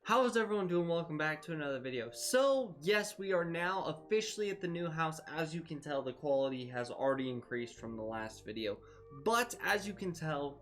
How is everyone doing? Welcome back to another video. So yes, we are now officially at the new house. As you can tell, the quality has already increased from the last video, but as you can tell,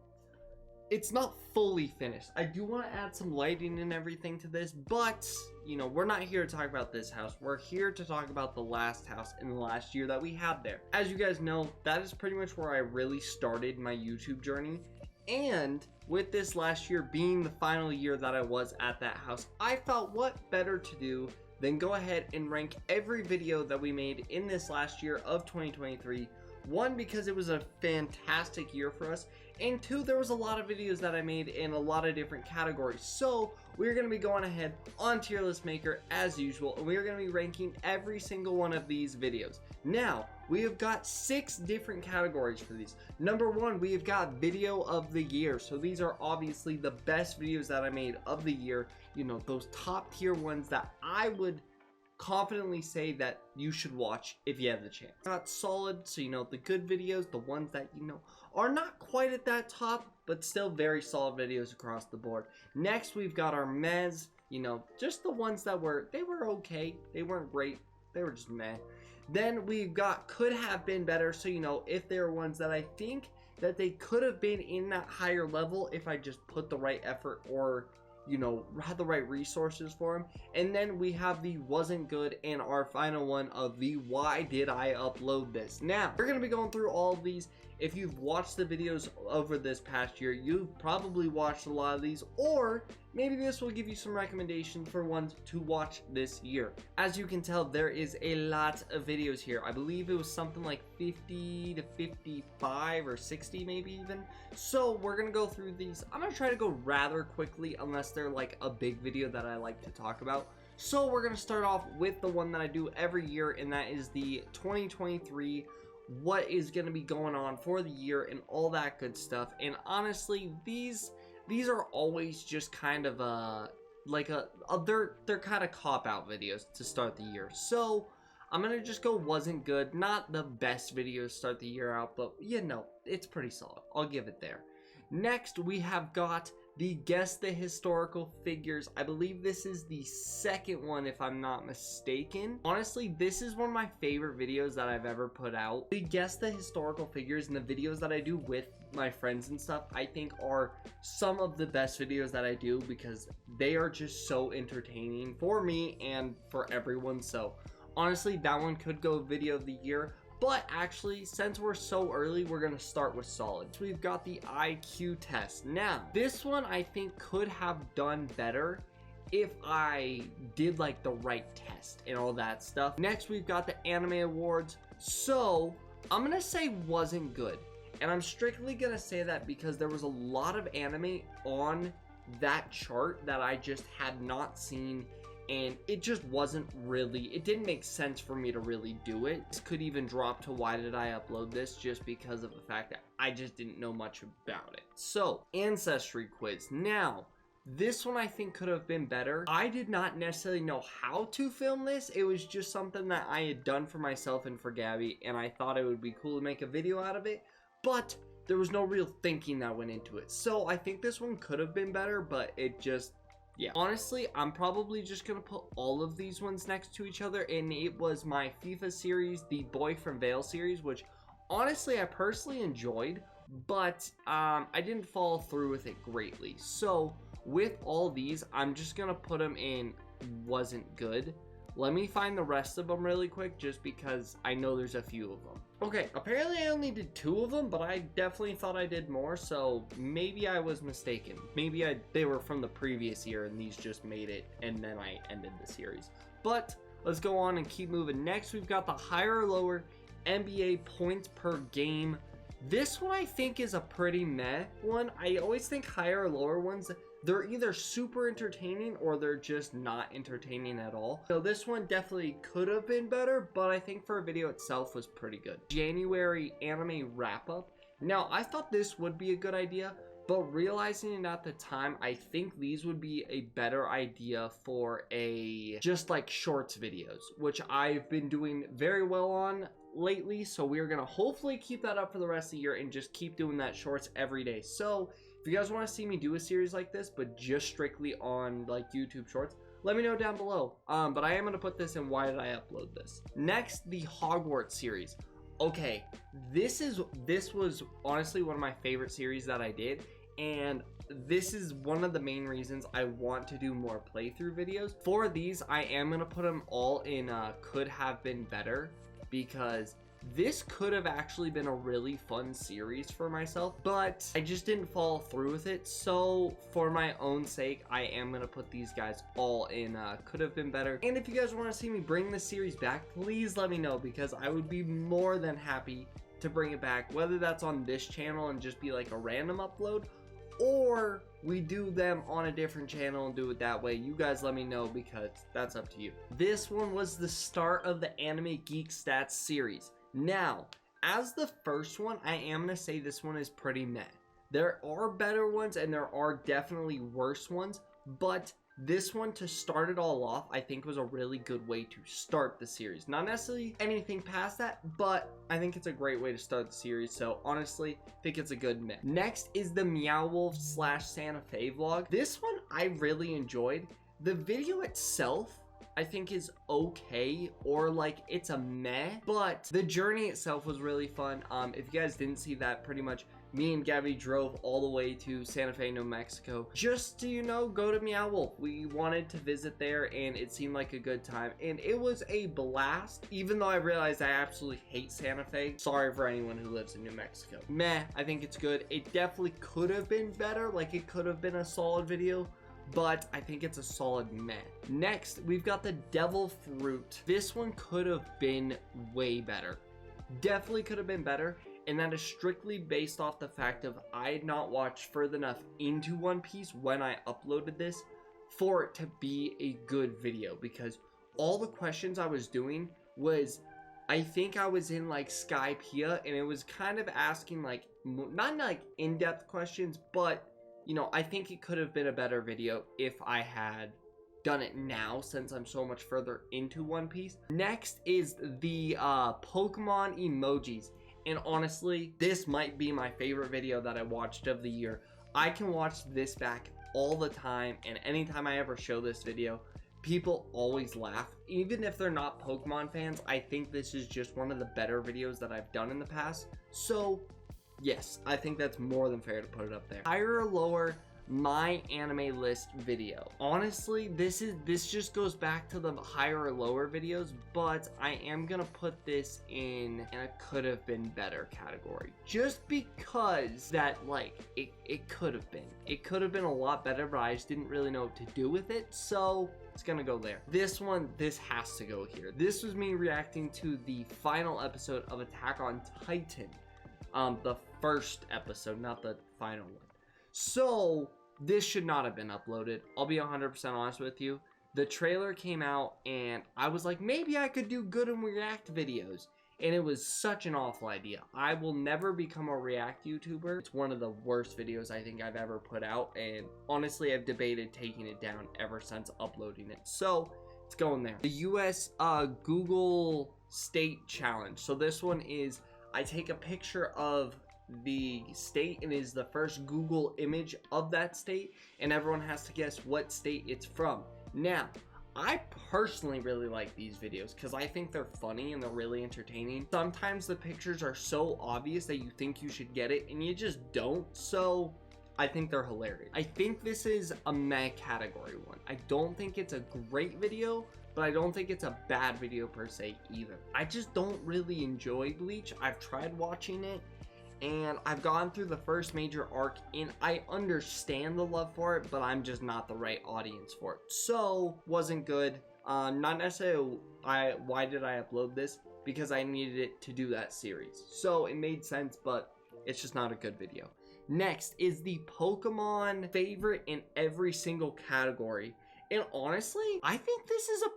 it's not fully finished. I do want to add some lighting and everything to this, but you know, we're not here to talk about this house. We're here to talk about the last house in the last year that we had there. As you guys know, that is pretty much where I really started my YouTube journey. And with this last year being the final year that I was at that house, I thought what better to do than go ahead and rank every video that we made in this last year of 2023. One, because it was a fantastic year for us, and two, there was a lot of videos that I made in a lot of different categories. So we're going to be going ahead on Tier List Maker as usual, and we're going to be ranking every single one of these videos. Now, we have got 6 different categories for these. Number 1, we have got video of the year. So these are obviously the best videos that I made of the year. You know, those top tier ones that I would confidently say that you should watch if you have the chance. Not solid, so you know, the good videos, the ones that you know are not quite at that top, but still very solid videos across the board. Next, we've got our mez, you know, just the ones that were okay, they weren't great, they were just meh. Then we've got could have been better, so you know, if there are ones that I think that they could have been in that higher level if I just put the right effort or, you know, had the right resources for them. And then we have the wasn't good and our final one of the why did I upload this. Now we're going to be going through all of these. If you've watched the videos over this past year, you've probably watched a lot of these, or maybe this will give you some recommendations for ones to watch this year. As you can tell, there is a lot of videos here. I believe it was something like 50 to 55 or 60 maybe even. So we're gonna go through these. I'm gonna try to go rather quickly unless they're like a big video that I like to talk about. So we're gonna start off with the one that I do every year, and that is the 2023 what is going to be going on for the year and all that good stuff. And honestly, these are always just kind of they're kind of cop-out videos to start the year. So I'm gonna just go wasn't good, not the best video to start the year out, but you know, it's pretty solid, I'll give it there. Next, we have got the guess the historical figures. I believe this is the second one if I'm not mistaken. Honestly, this is one of my favorite videos that I've ever put out. The guess the historical figures and the videos that I do with my friends and stuff, I think are some of the best videos that I do because they are just so entertaining for me and for everyone. So honestly, that one could go video of the year. But actually, since we're so early, we're going to start with solid. So we've got the IQ test. Now, this one I think could have done better if I did like the right test and all that stuff. Next, we've got the anime awards. So I'm going to say wasn't good. And I'm strictly going to say that because there was a lot of anime on that chart that I just had not seen. And it just wasn't really, it didn't make sense for me to really do it. This could even drop to why did I upload this, just because of the fact that I just didn't know much about it. So, ancestry quiz. Now, this one I think could have been better. I did not necessarily know how to film this. It was just something that I had done for myself and for Gabby, and I thought it would be cool to make a video out of it. But there was no real thinking that went into it. So, I think this one could have been better, but it just... yeah, honestly, I'm probably just gonna put all of these ones next to each other, and it was my FIFA series, the Boy from Vale series, which honestly I personally enjoyed, but I didn't follow through with it greatly. So with all these, I'm just gonna put them in wasn't good. Let me find the rest of them really quick, just because I know there's a few of them. Okay, apparently I only did 2 of them, but I definitely thought I did more, so maybe I was mistaken. Maybe they were from the previous year, and these just made it, and then I ended the series. But let's go on and keep moving. Next, we've got the higher or lower NBA points per game. This one I think is a pretty meh one. I always think higher or lower ones, they're either super entertaining or they're just not entertaining at all. So this one definitely could have been better, but I think for a video itself was pretty good. January anime wrap up. Now, I thought this would be a good idea, but realizing it at the time, I think these would be a better idea for a just like shorts videos, which I've been doing very well on lately. So we're gonna hopefully keep that up for the rest of the year and just keep doing that shorts every day. So If you guys want to see me do a series like this, but just strictly on like YouTube Shorts, let me know down below. But I am going to put this in why did I upload this. Next, the Hogwarts series. Okay, this was honestly one of my favorite series that I did, and this is one of the main reasons I want to do more playthrough videos. For these, I am going to put them all in could have been better, because this could have actually been a really fun series for myself, but I just didn't follow through with it. So for my own sake, I am going to put these guys all in could have been better. And if you guys want to see me bring this series back, please let me know, because I would be more than happy to bring it back, whether that's on this channel and just be like a random upload, or we do them on a different channel and do it that way. You guys let me know, because that's up to you. This one was the start of the Anime Geek Stats series. Now, as the first one, I am going to say this one is pretty meh. There are better ones and there are definitely worse ones, but this one, to start it all off, I think was a really good way to start the series. Not necessarily anything past that, but I think it's a great way to start the series. So honestly, I think it's a good mix. Next is the Meow Wolf / Santa Fe vlog. This one I really enjoyed. The video itself, I think, is okay, or like it's a meh, but the journey itself was really fun. If you guys didn't see that, pretty much me and Govee drove all the way to Santa Fe, New Mexico, just to, you know, go to Meow Wolf. We wanted to visit there, and it seemed like a good time, and it was a blast, even though I realized I absolutely hate Santa Fe. Sorry for anyone who lives in New Mexico. Meh, I think it's good. It definitely could have been better, like it could have been a solid video, but I think it's a solid meh. Next, we've got the Devil Fruit. This one could have been way better. Definitely could have been better, and that is strictly based off the fact of I had not watched further enough into One Piece when I uploaded this for it to be a good video, because all the questions I was doing was, I think I was in like Skypiea, and it was kind of asking like, not like in-depth questions, but you know, I think it could have been a better video if I had done it now, since I'm so much further into One Piece. Next is the Pokemon emojis. And honestly, this might be my favorite video that I watched of the year. I can watch this back all the time, and anytime I ever show this video, people always laugh. Even if they're not Pokemon fans, I think this is just one of the better videos that I've done in the past. So yes, I think that's more than fair to put it up there. Higher or lower, my anime list video. Honestly, this just goes back to the higher or lower videos, but I am gonna put this in a could have been better category, just because that, like, it could have been a lot better, but I just didn't really know what to do with it, so it's gonna go there. This one, this has to go here. This was me reacting to the final episode of Attack on Titan. The first episode, not the final one. So this should not have been uploaded. I'll be 100% honest with you. The trailer came out and I was like, maybe I could do good and react videos. And it was such an awful idea. I will never become a react YouTuber. It's one of the worst videos I think I've ever put out. And honestly, I've debated taking it down ever since uploading it. So it's going there. The US Google State Challenge. So this one is, I take a picture of the state and is the first Google image of that state, and everyone has to guess what state it's from. Now, I personally really like these videos because I think they're funny and they're really entertaining. Sometimes the pictures are so obvious that you think you should get it and you just don't, so I think they're hilarious. I think this is a meh category one. I don't think it's a great video, but I don't think it's a bad video per se either. I just don't really enjoy Bleach. I've tried watching it, and I've gone through the first major arc, and I understand the love for it, but I'm just not the right audience for it. So, wasn't good. Not necessarily why did I upload this? Because I needed it to do that series. So, it made sense, but it's just not a good video. Next is the Pokemon favorite in every single category. And honestly, I think this is a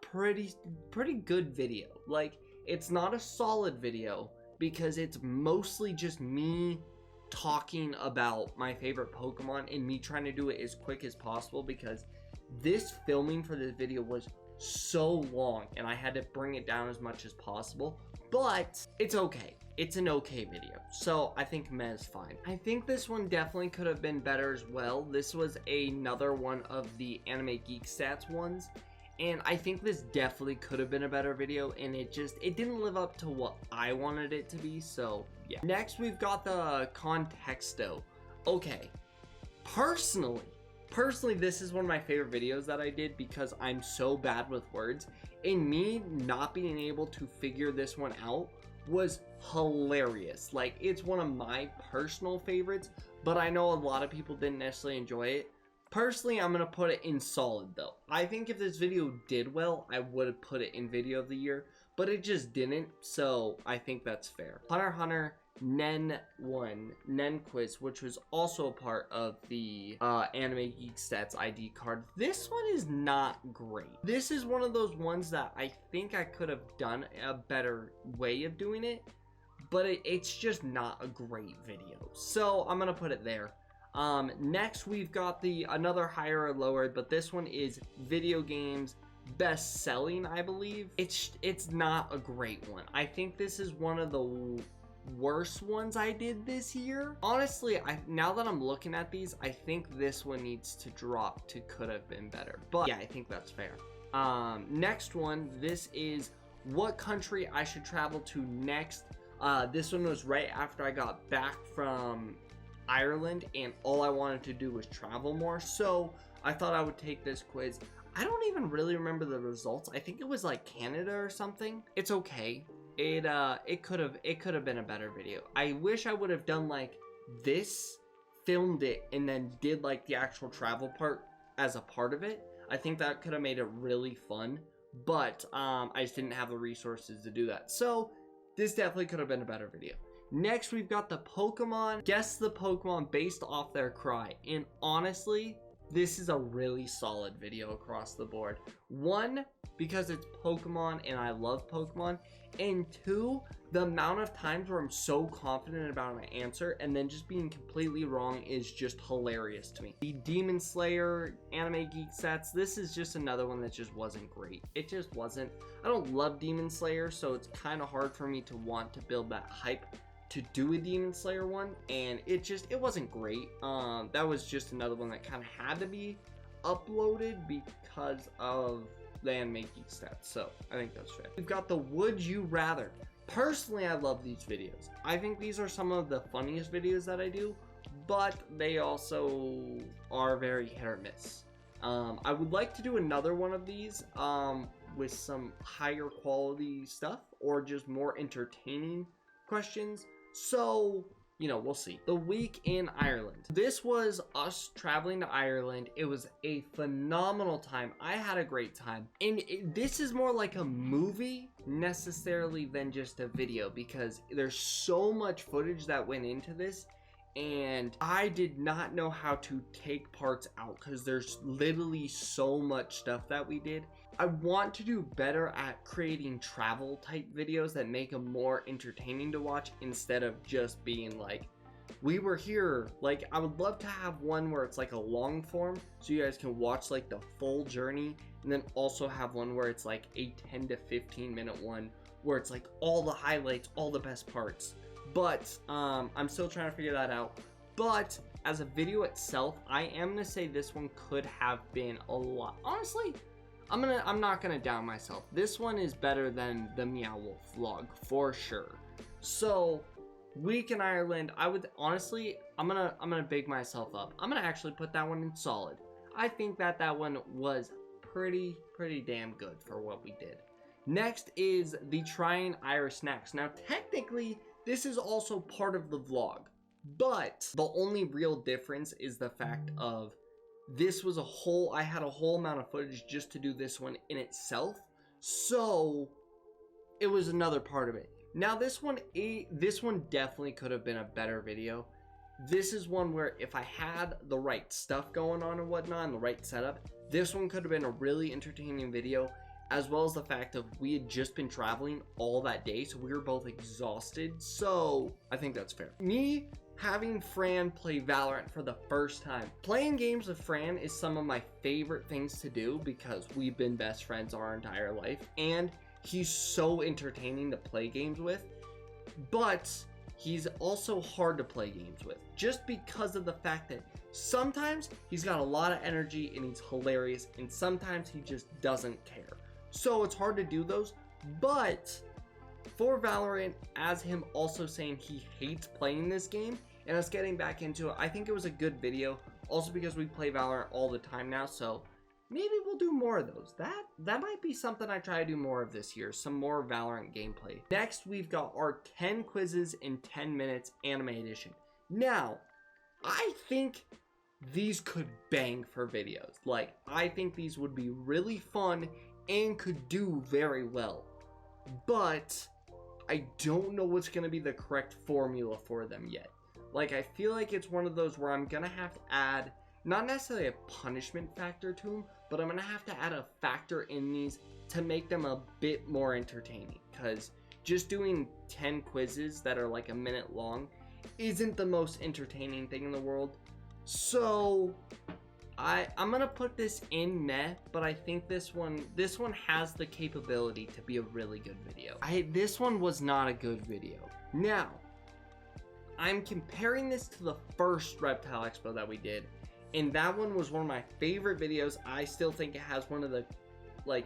pretty good video. Like, it's not a solid video because it's mostly just me talking about my favorite Pokemon and me trying to do it as quick as possible, because this filming for this video was so long and I had to bring it down as much as possible. but it's okay. It's an okay video, so I think meh is fine. I think this one definitely could have been better as well. This was another one of the Anime Geek Stats ones, and I think this definitely could have been a better video, and it didn't live up to what I wanted it to be, so yeah. Next, we've got the Contexto. Okay, personally, this is one of my favorite videos that I did because I'm so bad with words, and me not being able to figure this one out was hilarious. Like, it's one of my personal favorites, but I know a lot of people didn't necessarily enjoy it. Personally, I'm gonna put it in solid though. I think if this video did well, I would have put it in video of the year, but it just didn't, so I think that's fair. Hunter x Hunter Nen Quiz, which was also a part of the Anime Geek Stats ID card. This one is not great. This is one of those ones that I think I could have done a better way of doing it, but it's just not a great video. So I'm gonna put it there. Next we've got another higher or lower, but this one is video games best selling, I believe. It's not a great one. I think this is one of the worst ones I did this year. Honestly, now that I'm looking at these, I think this one needs to drop to could have been better, but yeah, I think that's fair. Next one, this is what country I should travel to next. This one was right after I got back from Ireland, and all I wanted to do was travel more, so I thought I would take this quiz. I don't even really remember the results. I think it was like Canada or something. It's okay. It could have been a better video. I wish I would have done like this, filmed it, and then did like the actual travel part as a part of it. I think that could have made it really fun, but I just didn't have the resources to do that. So this definitely could have been a better video. Next, we've got the Pokemon. Guess the Pokemon based off their cry. And honestly, this is a really solid video across the board. One, because it's Pokemon and I love Pokemon. And two, the amount of times where I'm so confident about an answer and then just being completely wrong is just hilarious to me. The Demon Slayer Anime Geek Sets, this is just another one that just wasn't great. It just wasn't. I don't love Demon Slayer, so it's kind of hard for me to want to build that hype to do a Demon Slayer one, and it wasn't great. That was just another one that kind of had to be uploaded because of the Anime Geek Stats, so I think that's fair. We've got the Would You Rather. Personally, I love these videos. I think these are some of the funniest videos that I do, but they also are very hit or miss. I would like to do another one of these with some higher quality stuff or just more entertaining questions. So, you know, we'll see. The week in Ireland. This was us traveling to Ireland. It was a phenomenal time. I had a great time. And this is more like a movie necessarily than just a video, because there's so much footage that went into this, and I did not know how to take parts out because there's literally so much stuff that we did. I want to do better at creating travel type videos that make them more entertaining to watch instead of just being like, we were here. Like, I would love to have one where it's like a long form so you guys can watch like the full journey, and then also have one where it's like a 10 to 15 minute one where it's like all the highlights, all the best parts. But I'm still trying to figure that out. But as a video itself, I am gonna say this one could have been a lot. Honestly, I'm not gonna down myself. This one is better than the Meow Wolf vlog for sure. So, week in Ireland, I would honestly, I'm gonna big myself up. I'm gonna actually put that one in solid. I think that one was pretty damn good for what we did. Next is the trying Irish snacks. Now, technically, this is also part of the vlog, but the only real difference is the fact of this was I had a whole amount of footage just to do this one in itself, so it was another part of it. Now this one definitely could have been a better video. This is one where if I had the right stuff going on and whatnot and the right setup, this one could have been a really entertaining video, as well as the fact of we had just been traveling all that day, so we were both exhausted, so I think that's fair. Me having Fran play Valorant for the first time. Playing games with Fran is some of my favorite things to do because we've been best friends our entire life, and he's so entertaining to play games with, but he's also hard to play games with just because of the fact that sometimes he's got a lot of energy and he's hilarious, and sometimes he just doesn't care. So it's hard to do those, but for Valorant, as him also saying he hates playing this game and us getting back into it, I think it was a good video. Also because we play Valorant all the time now, so maybe we'll do more of those. That might be something I try to do more of this year, some more Valorant gameplay. Next, we've got our 10 quizzes in 10 minutes anime edition. Now, I think these could bang for videos. Like, I think these would be really fun and could do very well. But I don't know what's going to be the correct formula for them yet. Like, I feel like it's one of those where I'm going to have to add, not necessarily a punishment factor to them, but I'm going to have to add a factor in these to make them a bit more entertaining. Because just doing 10 quizzes that are like a minute long isn't the most entertaining thing in the world. So I'm going to put this in meh, but I think this one has the capability to be a really good video. This one was not a good video. Now, I'm comparing this to the first Reptile Expo that we did, and that one was one of my favorite videos. I still think it has one of the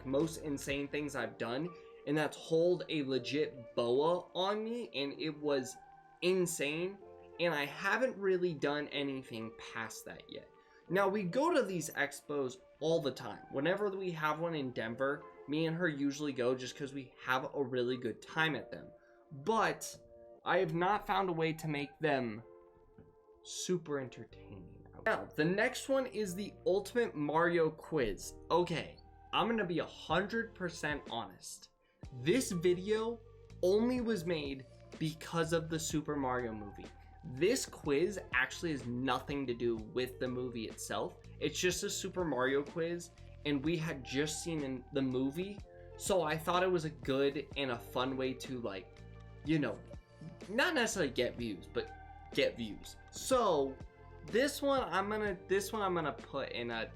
most insane things I've done, and that's hold a legit boa on me, and it was insane, and I haven't really done anything past that yet. Now, we go to these expos all the time. Whenever we have one in Denver, me and her usually go just because we have a really good time at them. But I have not found a way to make them super entertaining. Now, the next one is the Ultimate Mario Quiz. Okay, I'm going to be 100% honest. This video only was made because of the Super Mario movie. This quiz actually has nothing to do with the movie itself. It's just a Super Mario quiz, and we had just seen the movie, so I thought it was a good and a fun way to, like, you know, not necessarily get views, but get views. So this one I'm gonna put in a,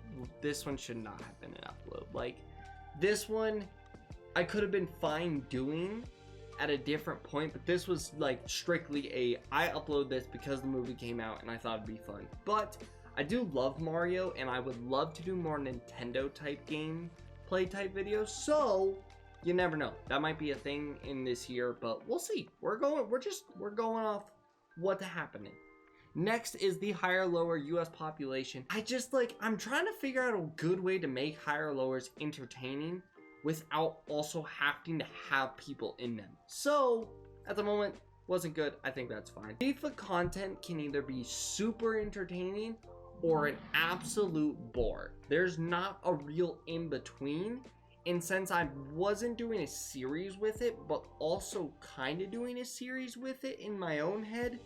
this one should not have been an upload. Like, this one I could have been fine doing at a different point, but this was like strictly I upload this because the movie came out and I thought it'd be fun. But I do love Mario, and I would love to do more Nintendo type gameplay type videos, so you never know, that might be a thing in this year, but we'll see. We're going off what's happening. Next is the higher lower US population. I'm trying to figure out a good way to make higher lowers entertaining without also having to have people in them. So at the moment, wasn't good. I think that's fine. FIFA content can either be super entertaining or an absolute bore. There's not a real in between. And since I wasn't doing a series with it, but also kind of doing a series with it in my own head,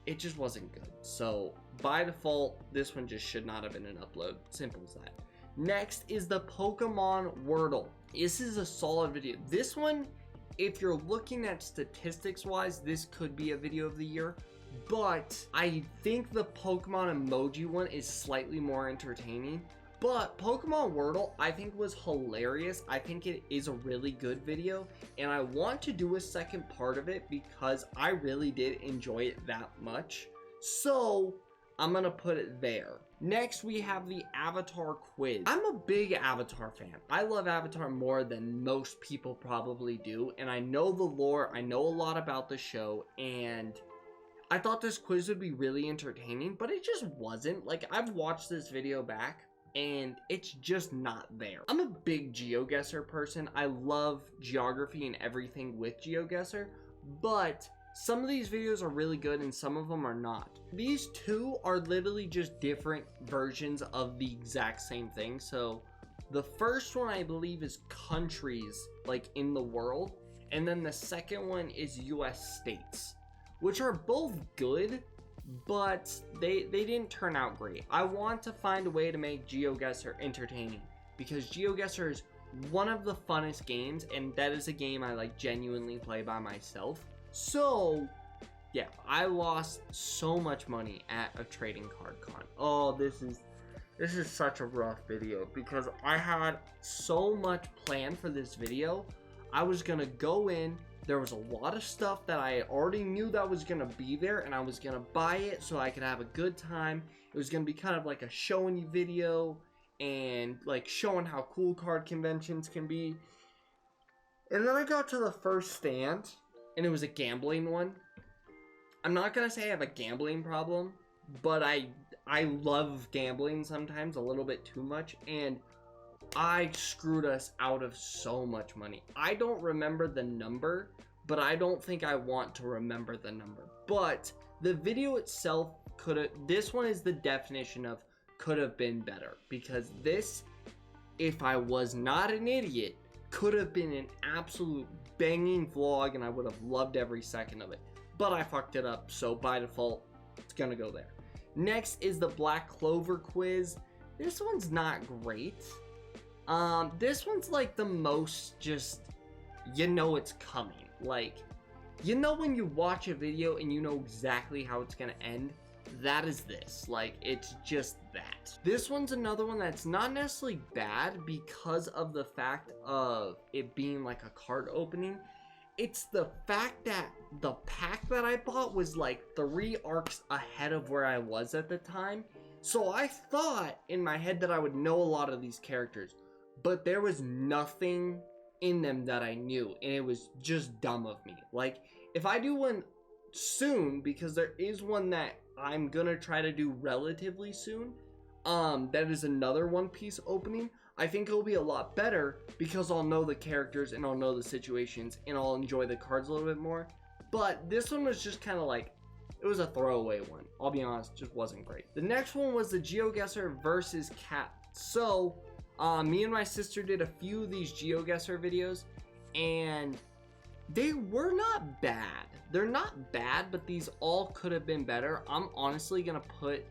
it just wasn't good. So by default, this one just should not have been an upload. Simple as that. Next is the Pokemon Wordle. This is a solid video. This one, if you're looking at statistics wise, this could be a video of the year, but I think the Pokemon emoji one is slightly more entertaining. But Pokemon Wordle, I think, was hilarious. I think it is a really good video, and I want to do a second part of it because I really did enjoy it that much. So I'm gonna put it there. Next, we have the Avatar quiz. I'm a big Avatar fan. I love Avatar more than most people probably do, and I know the lore, I know a lot about the show, and I thought this quiz would be really entertaining, but it just wasn't. Like, I've watched this video back, and it's just not there. I'm a big GeoGuessr person. I love geography and everything with GeoGuessr, but some of these videos are really good and some of them are not. These two are literally just different versions of the exact same thing. So the first one I believe is countries like in the world, and then the second one is US states, which are both good, but they didn't turn out great. I want to find a way to make GeoGuessr entertaining because GeoGuessr is one of the funnest games, and that is a game I like genuinely play by myself. So yeah, I lost so much money at a trading card con. Oh, this is such a rough video because I had so much planned for this video. I was gonna go in. There was a lot of stuff that I already knew that was gonna be there, and I was gonna buy it so I could have a good time. It was gonna be kind of like a showing you video and like showing how cool card conventions can be. And then I got to the first stand, and it was a gambling one. I'm not gonna say I have a gambling problem, but I love gambling sometimes a little bit too much, and I screwed us out of so much money. I don't remember the number, but I don't think I want to remember the number. But the video itself this one is the definition of could have been better, because this, if I was not an idiot, could have been an absolute banging vlog, and I would have loved every second of it. But I fucked it up, so by default, it's gonna go there. Next is the Black Clover quiz. This one's not great. This one's like the most just, you know it's coming. Like, you know when you watch a video and you know exactly how it's gonna end? That is this. Like, it's just that. This one's another one that's not necessarily bad because of the fact of it being like a card opening. It's the fact that the pack that I bought was like 3 arcs ahead of where I was at the time. So I thought in my head that I would know a lot of these characters, but there was nothing in them that I knew, and it was just dumb of me. Like, if I do one soon, because there is one that I'm gonna try to do relatively soon, that is another One Piece opening, I think it'll be a lot better because I'll know the characters and I'll know the situations and I'll enjoy the cards a little bit more. But this one was just kind of like, it was a throwaway one. I'll be honest, just wasn't great. The next one was the GeoGuessr versus Cat. So, me and my sister did a few of these GeoGuessr videos, and they were not bad. They're not bad, but these all could have been better. I'm honestly gonna put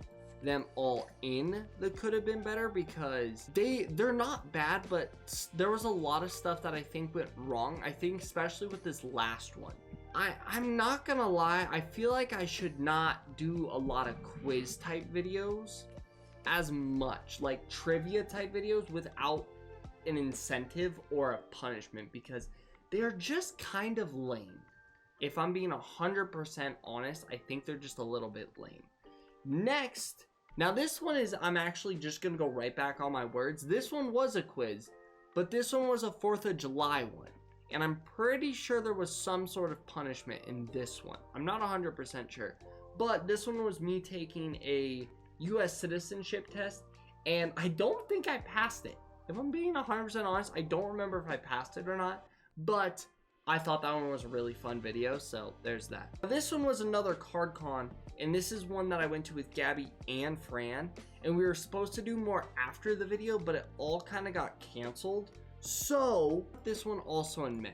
them all in the could have been better because they're not bad, but there was a lot of stuff that I think went wrong. I think especially with this last one. I'm not gonna lie, I feel like I should not do a lot of quiz type videos as much, like trivia type videos, without an incentive or a punishment, because they're just kind of lame. If I'm being 100% honest, I think they're just a little bit lame. Next, now this one is, I'm actually just gonna go right back on my words. This one was a quiz, but this one was a 4th of July one. And I'm pretty sure there was some sort of punishment in this one. I'm not 100% sure. But this one was me taking a US citizenship test, and I don't think I passed it. If I'm being 100% honest, I don't remember if I passed it or not. But I thought that one was a really fun video, so there's that. This one was another card con, and this is one that I went to with Gabby and Fran, and we were supposed to do more after the video, but it all kind of got canceled. So this one also in May.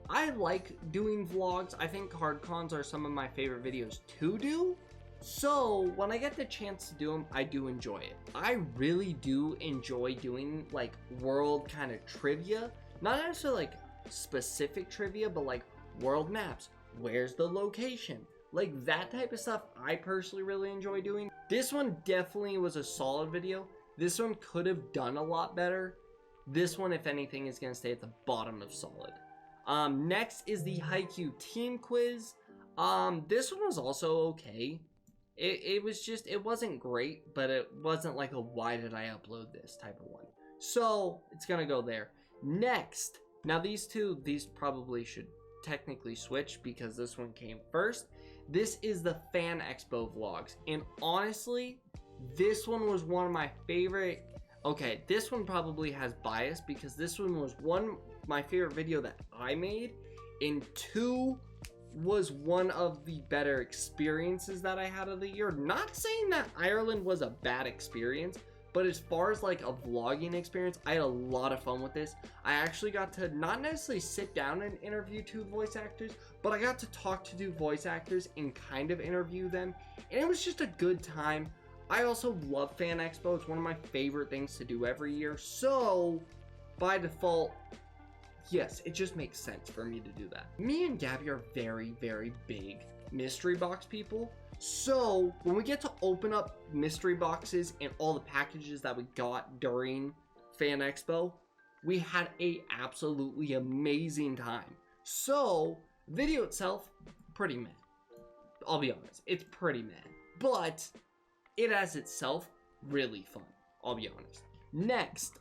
I like doing vlogs. I think card cons are some of my favorite videos to do. So when I get the chance to do them, I do enjoy it. I really do enjoy doing like world kind of trivia. Not necessarily like specific trivia, but like world maps. Where's the location? Like that type of stuff I personally really enjoy doing. This one definitely was a solid video. This one could have done a lot better. This one, if anything, is going to stay at the bottom of solid. Next is the Haikyuu team quiz. This one was also okay. It was just, it wasn't great, but it wasn't like a why did I upload this type of one. So it's going to go there. Next, now these probably should technically switch because this one came first. This is the Fan Expo vlogs. And honestly, this one was one of my favorite. Okay, this one probably has bias because this one was my favorite video that I made, and 2 was one of the better experiences that I had of the year. Not saying that Ireland was a bad experience, but as far as like a vlogging experience, I had a lot of fun with this. I actually got to not necessarily sit down and interview 2 voice actors, but I got to talk to 2 voice actors and kind of interview them, and it was just a good time. I also love Fan Expo. It's one of my favorite things to do every year. So, by default, yes, it just makes sense for me to do that. Me and Gabby are very, very big mystery box people. So, when we get to open up mystery boxes and all the packages that we got during Fan Expo, We had a absolutely amazing time. So, video itself, pretty meh. I'll be honest, it's pretty meh. But, it as itself, really fun. I'll be honest. Next,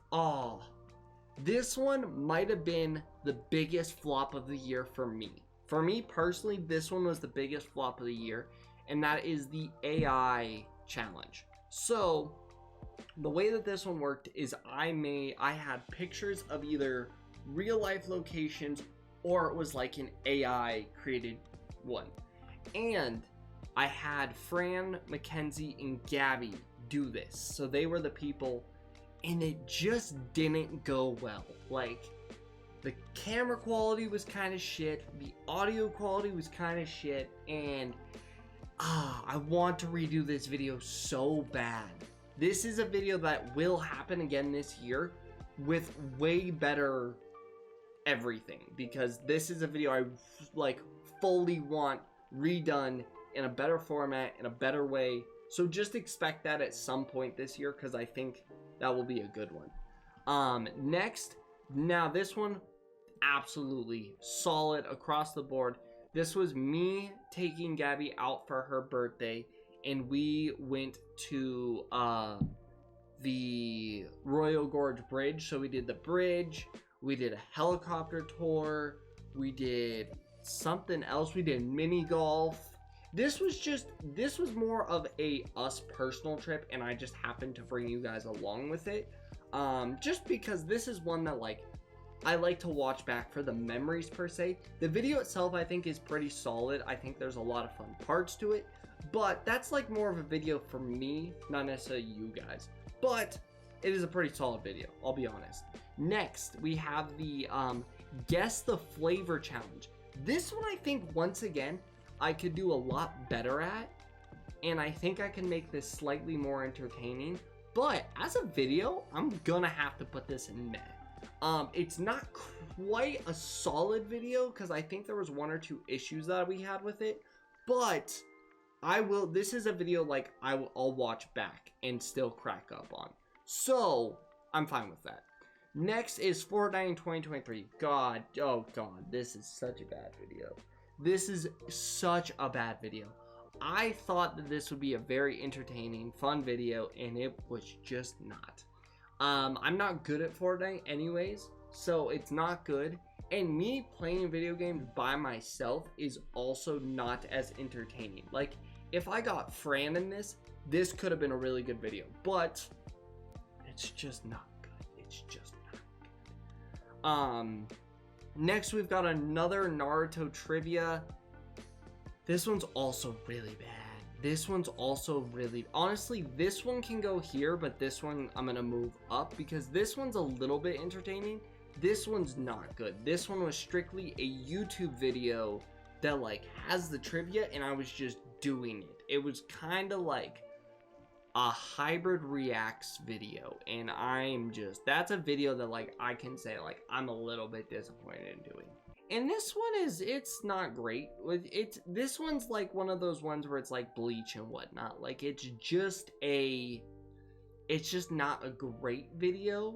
this one might have been the biggest flop of the year for me. For me personally, this one was the biggest flop of the year, and that is the AI challenge. So, the way that this one worked is I had pictures of either real life locations or it was like an AI created one. And I had Fran, Mackenzie, and Gabby do this. So they were the people, and it just didn't go well. Like, the camera quality was kind of shit, the audio quality was kind of shit, and I want to redo this video so bad. This is a video that will happen again this year with way better everything, because this is a video I like fully want redone in a better format, in a better way. So just expect that at some point this year, because I think that will be a good one. Next, now this one, absolutely solid across the board. This was me taking Gabby out for her birthday, and we went to the Royal Gorge Bridge. So we did the bridge, we did a helicopter tour, we did something else, we did mini golf. This was more of a us personal trip, and I just happened to bring you guys along with it. Just because this is one that like I like to watch back for the memories per se. The video itself I think is pretty solid. I think there's a lot of fun parts to it, but that's like more of a video for me, not necessarily you guys. But it is a pretty solid video, I'll be honest. Next, we have the Guess the Flavor Challenge. This one I think once again I could do a lot better at, and I think I can make this slightly more entertaining. But as a video, I'm gonna have to put this in meh. It's not quite a solid video because I think there was one or two issues that we had with it, but this is a video like I'll watch back and still crack up on. So, I'm fine with that. Next is Fortnite in 2023. God, oh god, this is such a bad video. This is such a bad video. I thought that this would be a very entertaining, fun video, and it was just not. I'm not good at Fortnite anyways, so it's not good. And me playing video games by myself is also not as entertaining. Like, if I got Fran in this could have been a really good video, but it's just not good. It's just not good. Next, we've got another Naruto trivia. This one's also really bad. This one's also really... Honestly, this one can go here, but this one I'm going to move up because this one's a little bit entertaining. This one's not good. This one was strictly a YouTube video that, like, has the trivia, and I was just doing it. It was kind of like a hybrid reacts video, and that's a video that, like, I can say, like, I'm a little bit disappointed in doing. And this one it's not great. This one's like one of those ones where it's like Bleach and whatnot. Like, it's just not a great video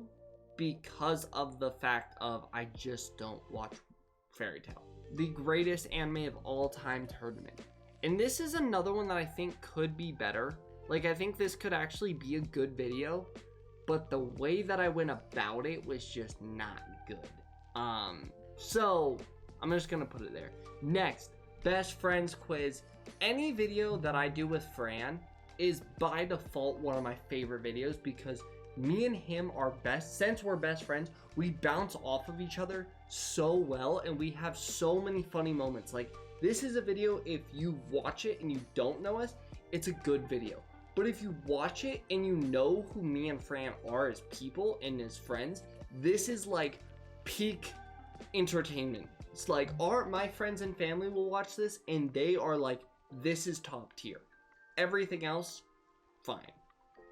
because of the fact of I just don't watch Fairy Tail, the greatest anime of all time tournament. And this is another one that I think could be better. Like, I think this could actually be a good video, but the way that I went about it was just not good. So, I'm just gonna put it there. Next, best friends quiz. Any video that I do with Fran is by default one of my favorite videos because me and him are since we're best friends, we bounce off of each other so well and we have so many funny moments. Like, this is a video, if you watch it and you don't know us, it's a good video. But if you watch it and you know who me and Fran are as people and as friends, this is like peak entertainment. It's like my friends and family will watch this and they are like, this is top tier. Everything else, fine.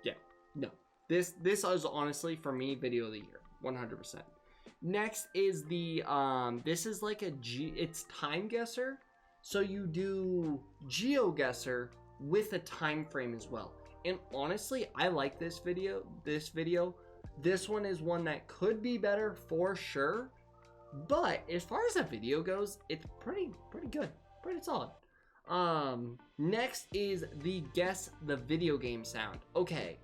Yeah, no. This is honestly, for me, video of the year, 100%. Next is the, this is like it's time guesser. So you do GeoGuessr with a time frame as well. And honestly, I like this video This one is one that could be better for sure. But as far as a video goes, it's pretty good. Pretty solid. Next is the guess the video game sound. Okay.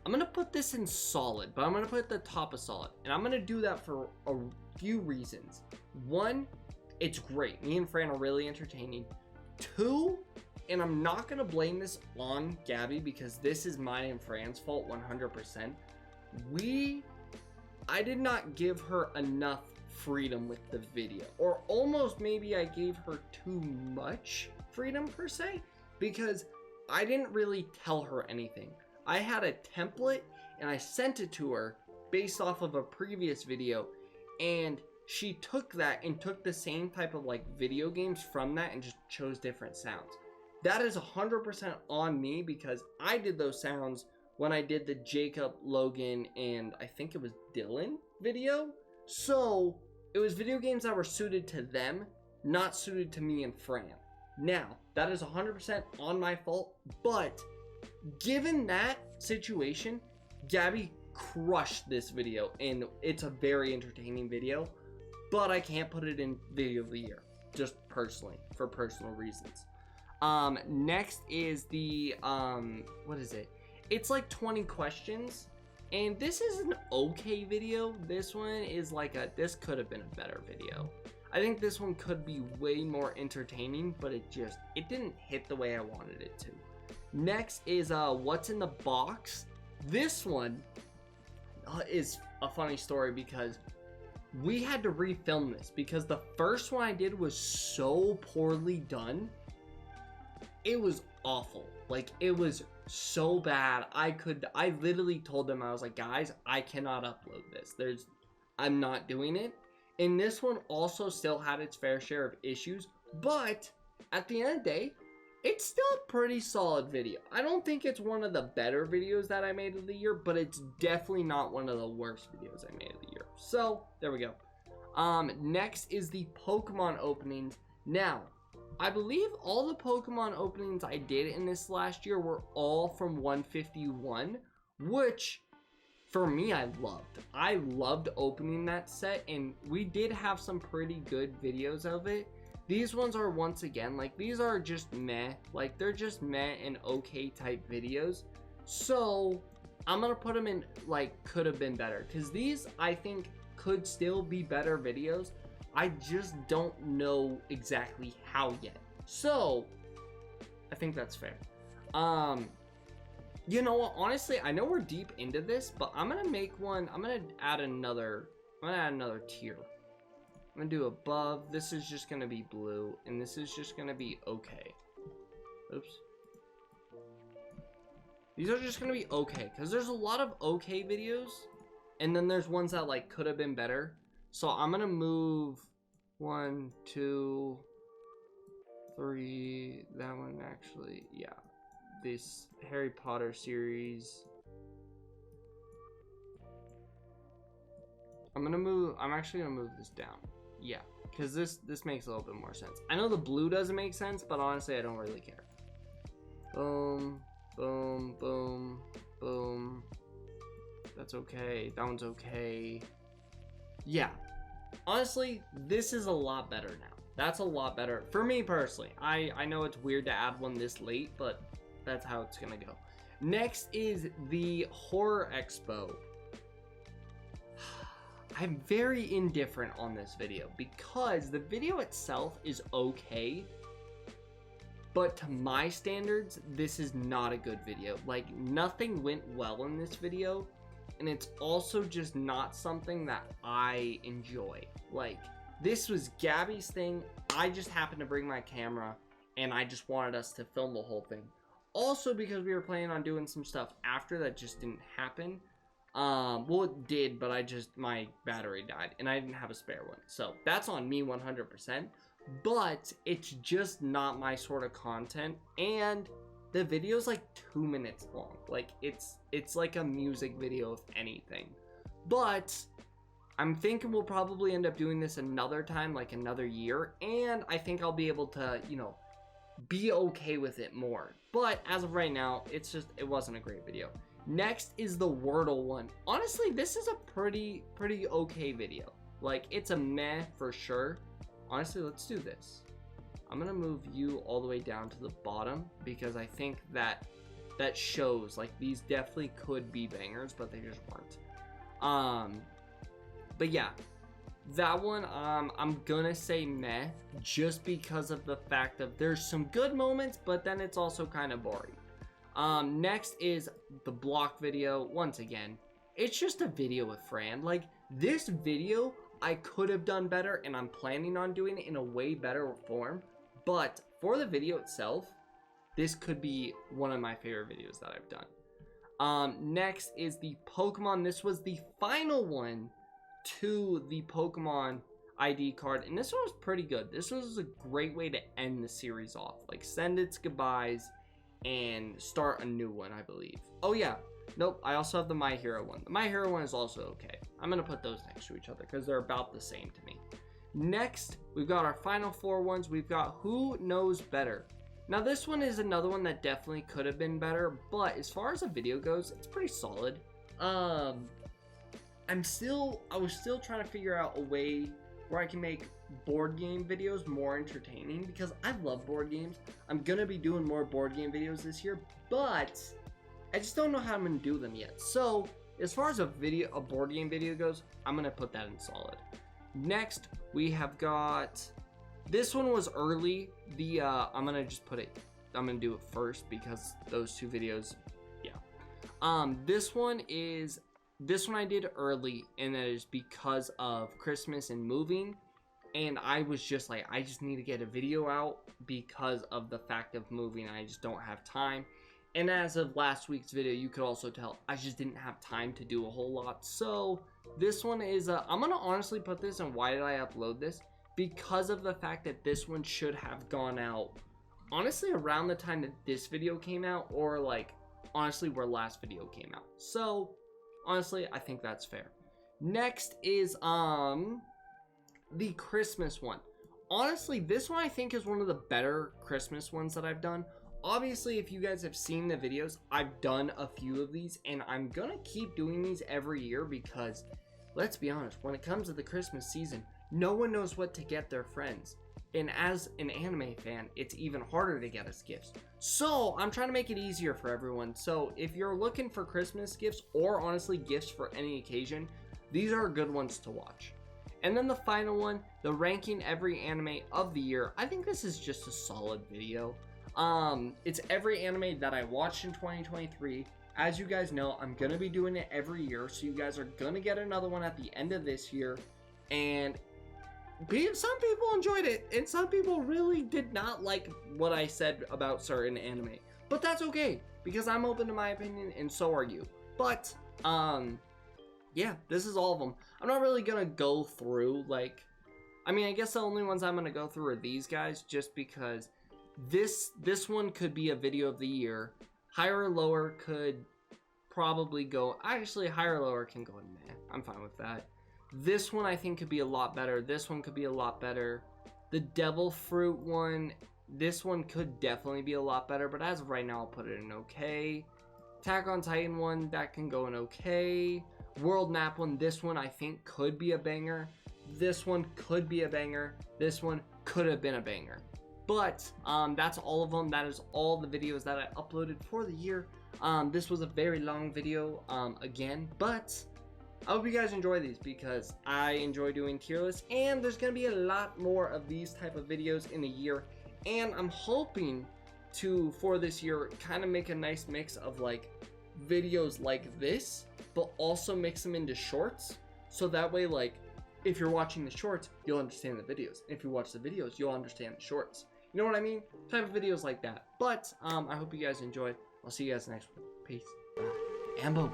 I'm gonna put this in solid, but I'm gonna put it at the top of solid. And I'm gonna do that for a few reasons. One, it's great. Me and Fran are really entertaining. Two, and I'm not gonna blame this on Gabby because this is mine and Fran's fault 100%. I did not give her enough freedom with the video, or almost maybe I gave her too much freedom per se, because I didn't really tell her anything. I had a template and I sent it to her based off of a previous video, and she took that and took the same type of like video games from that and just chose different sounds. That is 100% on me because I did those sounds when I did the Jacob, Logan, and I think it was Dylan video. So it was video games that were suited to them, not suited to me and Fran. Now, that is 100% on my fault, but given that situation, Gabby crushed this video, and it's a very entertaining video, but I can't put it in video of the year, just personally, for personal reasons. Next is the, what is it? It's like 20 questions, and this is an okay video. This one is like this could have been a better video. I think this one could be way more entertaining, but it didn't hit the way I wanted it to. Next is what's in the box. This one is a funny story because we had to refilm this because the first one I did was so poorly done. It was awful. Like, it was so bad. I literally told them, I was like, guys, I cannot upload this. I'm not doing it. And this one also still had its fair share of issues, but at the end of the day, it's still a pretty solid video. I don't think it's one of the better videos that I made of the year, but it's definitely not one of the worst videos I made of the year. So, there we go. Next is the Pokemon openings. Now, I believe all the Pokemon openings I did in this last year were all from 151, which for me, I loved. I loved opening that set, and we did have some pretty good videos of it. These ones are, once again, like, these are just meh. Like, they're just meh and okay type videos. So, I'm gonna put them in, like, could have been better. Because these, I think, could still be better videos. I just don't know exactly how yet. So, I think that's fair. You know what? Honestly, I know we're deep into this, but I'm gonna make one. I'm gonna add another tier. I'm gonna do above. This is just gonna be blue, and this is just gonna be okay. Oops. These are just gonna be okay, because there's a lot of okay videos, and then there's ones that like could have been better. So I'm gonna move 1, 2, 3. That one actually, yeah. This Harry Potter series. I'm actually gonna move this down. Yeah, because this makes a little bit more sense. I know the blue doesn't make sense, but honestly, I don't really care. Boom, boom, boom, boom. That's okay. That one's okay. Yeah. Honestly, this is a lot better now. That's a lot better. For me personally. I know it's weird to add one this late, but that's how it's gonna go. Next is the Horror Expo. I'm very indifferent on this video because the video itself is okay, but to my standards, this is not a good video. Like, nothing went well in this video, and it's also just not something that I enjoy. Like, this was Gabby's thing. I just happened to bring my camera, and I just wanted us to film the whole thing. Also, because we were planning on doing some stuff after that just didn't happen. Well, it did, but my battery died, and I didn't have a spare one. So, that's on me 100%. But, it's just not my sort of content, and the video's like 2 minutes long. Like, it's like a music video, if anything. But, I'm thinking we'll probably end up doing this another time, like another year, and I think I'll be able to, you know, be okay with it more. But as of right now, it wasn't a great video. Next is the Wordle one. Honestly, this is a pretty okay video. Like, it's a meh for sure. Honestly, let's do this. I'm gonna move you all the way down to the bottom because I think that shows like these definitely could be bangers, but they just weren't. But yeah, that one I'm gonna say meh just because of the fact of there's some good moments, but then it's also kind of boring. Next is the block video. Once again, it's just a video with Fran. Like, this video I could have done better, and I'm planning on doing it in a way better form, but for the video itself, this could be one of my favorite videos that I've done. Next is the Pokemon. This was the final one to the Pokemon ID card, and this one was pretty good. This was a great way to end the series off, like send its goodbyes and start a new one, I believe. Oh yeah, nope, I also have the My Hero one. The My Hero one is also okay. I'm gonna put those next to each other because they're about the same to me. Next, we've got our final 4 ones. We've got Who Knows Better. Now this one is another one that definitely could have been better, but as far as a video goes, it's pretty solid. I was still trying to figure out a way where I can make board game videos more entertaining because I love board games. I'm gonna be doing more board game videos this year, but I just don't know how I'm gonna do them yet. So as far as a board game video goes, I'm gonna put that in solid. Next, we have got, this one was early. I'm gonna do it first because those 2 videos, yeah. This one I did early, and that is because of Christmas and moving. And I was just like, I just need to get a video out because of the fact of moving. I just don't have time. And as of last week's video, you could also tell I just didn't have time to do a whole lot. So this one is, I'm gonna honestly put this in why did I upload this? Because of the fact that this one should have gone out, honestly, around the time that this video came out, or like, honestly, where last video came out. So, honestly, I think that's fair. Next is, the Christmas one. Honestly, this one I think is one of the better Christmas ones that I've done. Obviously, if you guys have seen the videos, I've done a few of these, and I'm gonna keep doing these every year because, let's be honest, when it comes to the Christmas season, no one knows what to get their friends. And as an anime fan, it's even harder to get us gifts. So, I'm trying to make it easier for everyone. So, if you're looking for Christmas gifts, or honestly gifts for any occasion, these are good ones to watch. And then the final one, the ranking every anime of the year. I think this is just a solid video. It's every anime that I watched in 2023. As you guys know, I'm gonna be doing it every year, so you guys are gonna get another one at the end of this year. And some people enjoyed it, and some people really did not like what I said about certain anime. But that's okay, because I'm open to my opinion, and so are you. But, yeah, this is all of them. I'm not really gonna go through, like, I mean, I guess the only ones I'm gonna go through are these guys, just because this one could be a video of the year. Higher or lower could probably go, actually, higher or lower can go in meh. I'm fine with that. This one I think could be a lot better. This one could be a lot better. The Devil Fruit one, this one could definitely be a lot better, but as of right now, I'll put it in okay. Attack on Titan one, that can go in okay. World Map one, this one I think could be a banger. This one could be a banger. This one could have been a banger. But that's all of them. That is all the videos that I uploaded for the year. This was a very long video again, but I hope you guys enjoy these because I enjoy doing tier lists, and there's going to be a lot more of these type of videos in a year. And I'm hoping to, for this year, kind of make a nice mix of like videos like this, but also mix them into shorts. So that way, like, if you're watching the shorts, you'll understand the videos. If you watch the videos, you'll understand the shorts. You know what I mean? Type of videos like that. But I hope you guys enjoyed. I'll see you guys next one. Peace. Ambo.